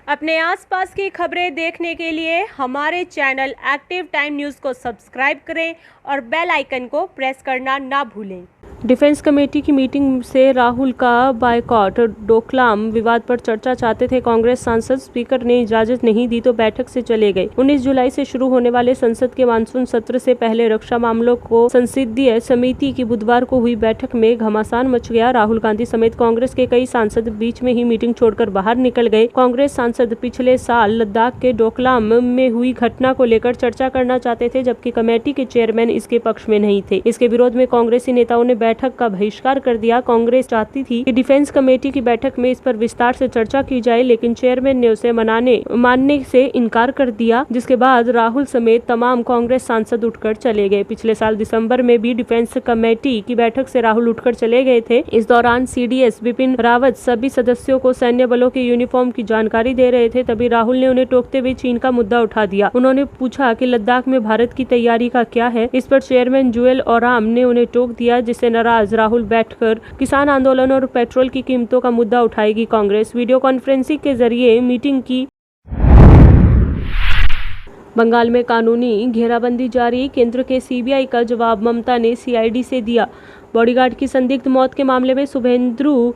अपने आसपास की खबरें देखने के लिए हमारे चैनल एक्टिव टाइम न्यूज़ को सब्सक्राइब करें और बेल आइकन को प्रेस करना ना भूलें। डिफेंस कमेटी की मीटिंग से राहुल का बायकॉट। डोकलाम विवाद पर चर्चा चाहते थे कांग्रेस सांसद, स्पीकर ने इजाजत नहीं दी तो बैठक से चले गए। 19 जुलाई से शुरू होने वाले संसद के मानसून सत्र से पहले रक्षा मामलों को संसदीय समिति की बुधवार को हुई बैठक में घमासान मच गया। राहुल गांधी समेत कांग्रेस के कई सांसद बीच में ही मीटिंग छोड़कर बाहर निकल गए। कांग्रेस सांसद पिछले साल लद्दाख के डोकलाम में हुई घटना को लेकर चर्चा करना चाहते थे, जबकि कमेटी के चेयरमैन इसके पक्ष में नहीं थे। इसके विरोध में कांग्रेसी नेताओं ने बैठक का बहिष्कार कर दिया। कांग्रेस चाहती थी कि डिफेंस कमेटी की बैठक में इस पर विस्तार से चर्चा की जाए, लेकिन चेयरमैन ने उसे मानने से इनकार कर दिया, जिसके बाद राहुल समेत तमाम कांग्रेस सांसद उठकर चले गए। पिछले साल दिसंबर में भी डिफेंस कमेटी की बैठक से राहुल उठकर चले गए थे। इस दौरान सीडीएस बिपिन रावत सभी सदस्यों को सैन्य बलों के यूनिफॉर्म की जानकारी दे रहे थे, तभी राहुल ने उन्हें टोकते हुए चीन का मुद्दा उठा दिया। उन्होंने पूछा कि लद्दाख में भारत की तैयारी का क्या है। इस पर चेयरमैन जुएल ओराम ने उन्हें टोक दिया, जिससे नाराज राहुल बैठकर किसान आंदोलन और पेट्रोल की कीमतों का मुद्दा उठाएगी। कांग्रेस वीडियो कॉन्फ्रेंसिंग के जरिए मीटिंग की। बंगाल में कानूनी घेराबंदी जारी, केंद्र के सीबीआई का जवाब ममता ने सीआईडी से दिया। बॉडीगार्ड की संदिग्ध मौत के मामले में शुभेंदु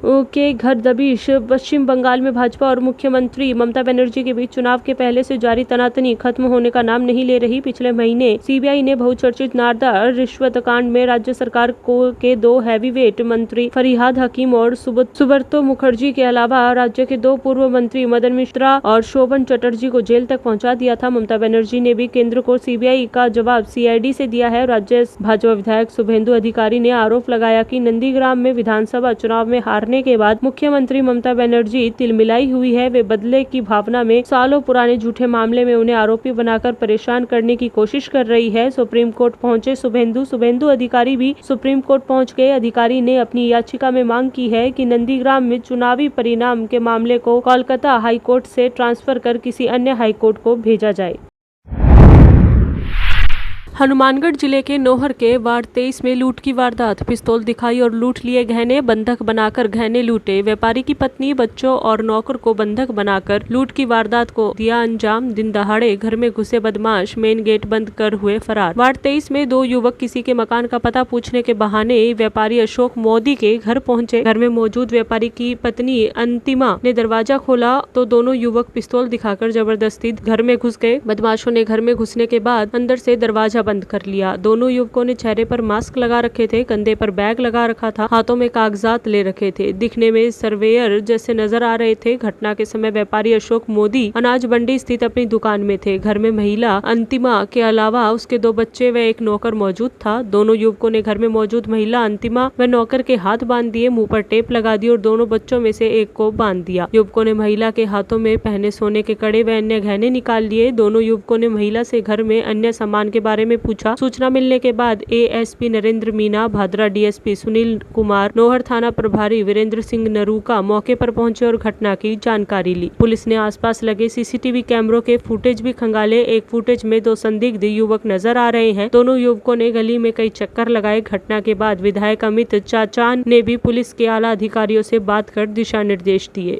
के घर दबिश। पश्चिम बंगाल में भाजपा और मुख्यमंत्री ममता बनर्जी के बीच चुनाव के पहले से जारी तनातनी खत्म होने का नाम नहीं ले रही। पिछले महीने सीबीआई ने बहुचर्चित नारदा रिश्वत कांड में राज्य सरकार के 2 हैवीवेट मंत्री फरीहाद हकीम और सुब्रतो मुखर्जी के अलावा राज्य के 2 पूर्व मंत्री मदन मिश्रा और शोभन चटर्जी को जेल तक पहुंचा दिया था। ममता बनर्जी ने भी केंद्र को सीबीआई का जवाब सीआईडी से दिया है। राज्य भाजपा विधायक शुभेंदु अधिकारी ने आरोप लगाया कि नंदीग्राम में विधानसभा चुनाव में हारने के बाद मुख्यमंत्री ममता बनर्जी तिलमिलाई हुई है। वे बदले की भावना में सालों पुराने झूठे मामले में उन्हें आरोपी बनाकर परेशान करने की कोशिश कर रही है। सुप्रीम कोर्ट पहुंचे शुभेंदु अधिकारी भी सुप्रीम कोर्ट पहुंच गए। अधिकारी ने अपनी याचिका में मांग की है कि नंदीग्राम में चुनावी परिणाम के मामले को कोलकाता हाईकोर्ट से ट्रांसफर कर किसी अन्य हाईकोर्ट को भेजा जाए। हनुमानगढ़ जिले के नोहर के वार्ड 23 में लूट की वारदात। पिस्तौल दिखाई और लूट लिए गहने, बंधक बनाकर गहने लूटे। व्यापारी की पत्नी, बच्चों और नौकर को बंधक बनाकर लूट की वारदात को दिया अंजाम। दिन दहाड़े घर में घुसे बदमाश मेन गेट बंद कर हुए फरार। वार्ड 23 में 2 युवक किसी के मकान का पता पूछने के बहाने व्यापारी अशोक मोदी के घर पहुंचे। घर में मौजूद व्यापारी की पत्नी अंतिमा ने दरवाजा खोला तो दोनों युवक पिस्तौल दिखाकर जबरदस्ती घर में घुस गए। बदमाशों ने घर में घुसने के बाद अंदर से दरवाजा बंद कर लिया। दोनों युवकों ने चेहरे पर मास्क लगा रखे थे, कंधे पर बैग लगा रखा था, हाथों में कागजात ले रखे थे। दिखने में सर्वेयर जैसे नजर आ रहे थे। घटना के समय व्यापारी अशोक मोदी अनाज मंडी स्थित अपनी दुकान में थे। घर में महिला अंतिमा के अलावा उसके 2 बच्चे व एक नौकर मौजूद था। दोनों युवकों ने घर में मौजूद महिला अंतिमा व नौकर के हाथ बांध दिए, मुंह पर टेप लगा दी और दोनों बच्चों में से एक को बांध दिया। युवकों ने महिला के हाथों में पहने सोने के कड़े व अन्य गहने निकाल लिए। दोनों युवकों ने महिला से घर में अन्य सामान के बारे में पूछा। सूचना मिलने के बाद एएसपी नरेंद्र मीना, भादरा डीएसपी सुनील कुमार, नोहर थाना प्रभारी वीरेंद्र सिंह नरूका मौके पर पहुंचे और घटना की जानकारी ली। पुलिस ने आसपास लगे सीसीटीवी कैमरों के फुटेज भी खंगाले। एक फुटेज में 2 संदिग्ध युवक नजर आ रहे हैं। दोनों युवकों ने गली में कई चक्कर लगाए। घटना के बाद विधायक अमित चाचान ने भी पुलिस के आला अधिकारियों से बात कर दिशा निर्देश दिए।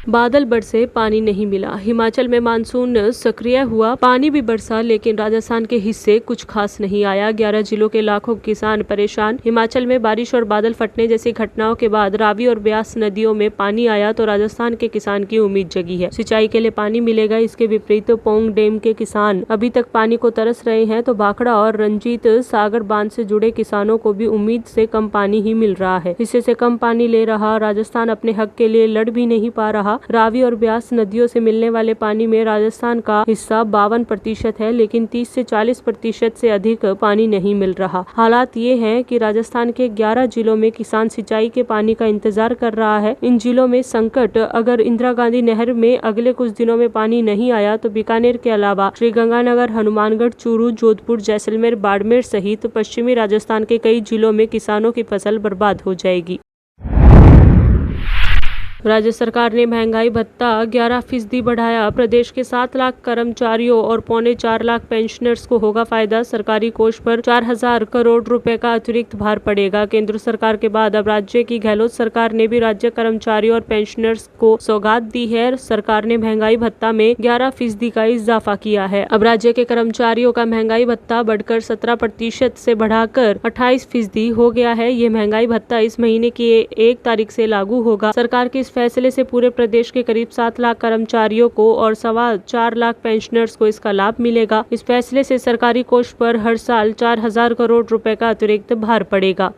बादल बरसे, पानी नहीं मिला। हिमाचल में मानसून सक्रिय हुआ, पानी भी बरसा, लेकिन राजस्थान के हिस्से कुछ खास नहीं आया। 11 जिलों के लाखों किसान परेशान। हिमाचल में बारिश और बादल फटने जैसी घटनाओं के बाद रावी और ब्यास नदियों में पानी आया तो राजस्थान के किसान की उम्मीद जगी है। सिंचाई के लिए पानी मिलेगा। इसके विपरीत पोंग डैम के किसान अभी तक पानी को तरस रहे हैं, तो भाखड़ा और रंजीत सागर बांध से जुड़े किसानों को भी उम्मीद से कम पानी ही मिल रहा है। हिस्से से कम पानी ले रहा राजस्थान अपने हक के लिए लड़ भी नहीं पा रहा। रावी और ब्यास नदियों से मिलने वाले पानी में राजस्थान का हिस्सा 52% है, लेकिन 30 से 40% से अधिक पानी नहीं मिल रहा। हालात ये हैं कि राजस्थान के 11 जिलों में किसान सिंचाई के पानी का इंतजार कर रहा है। इन जिलों में संकट, अगर इंदिरा गांधी नहर में अगले कुछ दिनों में पानी नहीं आया तो बीकानेर के अलावा श्रीगंगानगर, हनुमानगढ़, चूरू, जोधपुर, जैसलमेर, बाड़मेर सहित पश्चिमी राजस्थान के कई जिलों में किसानों की फसल बर्बाद हो जाएगी। राज्य सरकार ने महंगाई भत्ता 11% बढ़ाया। प्रदेश के 7 लाख कर्मचारियों और 3.25 लाख पेंशनर्स को होगा फायदा। सरकारी कोष पर 4000 करोड़ रुपए का अतिरिक्त भार पड़ेगा। केंद्र सरकार के बाद अब राज्य की गहलोत सरकार ने भी राज्य कर्मचारियों और पेंशनर्स को सौगात दी है। सरकार ने महंगाई भत्ता में 11% का इजाफा किया है। अब राज्य के कर्मचारियों का महंगाई भत्ता बढ़कर 17% से बढ़ाकर 28% हो गया है। ये महंगाई भत्ता इस महीने की 1 तारीख से लागू होगा। सरकार के इस फैसले से पूरे प्रदेश के करीब 7 लाख कर्मचारियों को और 4.25 लाख पेंशनर्स को इसका लाभ मिलेगा। इस फैसले से सरकारी कोष पर हर साल 4000 करोड़ रुपए का अतिरिक्त भार पड़ेगा।